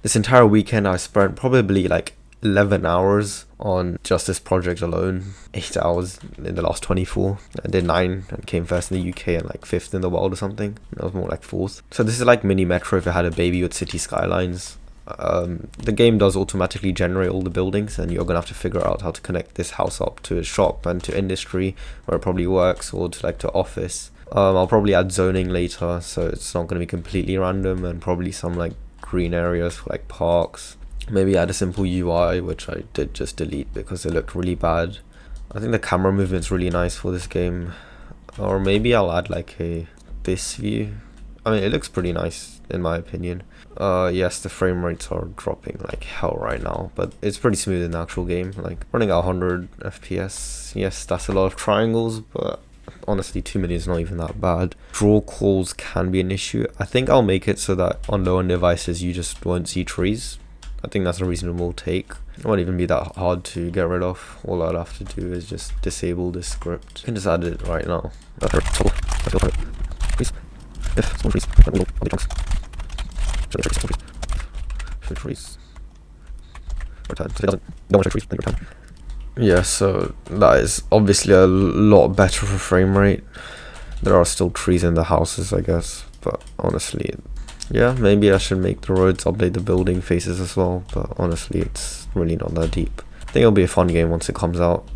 This entire weekend I spent probably like 11 hours on just this project alone. 8 hours in the last 24. I did 9 and came first in the UK and like 5th in the world or something. That was more like 4th. So this is like mini Metro if it had a baby with City Skylines. The game does automatically generate all the buildings, and you're gonna have to figure out how to connect this house up to a shop and to industry where it probably works, or to like to office. I'll probably add zoning later, so it's not gonna be completely random, and probably some like green areas for like parks. Maybe add a simple UI, which I did just delete because it looked really bad. I think the camera movement's really nice for this game. Or maybe I'll add like this view. I mean, it looks pretty nice in my opinion. Yes, the frame rates are dropping like hell right now, but it's pretty smooth in the actual game. Like running at 100 FPS. Yes, that's a lot of triangles, but honestly 2 million is not even that bad. Draw calls can be an issue. I think I'll make it so that on lower devices you just won't see trees. I think that's a reasonable take. It won't even be that hard to get rid of. All I'll have to do is just disable this script. I can just add it right now. Yeah, so that is obviously a lot better for frame rate. There are still trees in the houses, I guess, but honestly, yeah, maybe I should make the roads update the building faces as well, but honestly it's really not that deep. I think it'll be a fun game once it comes out.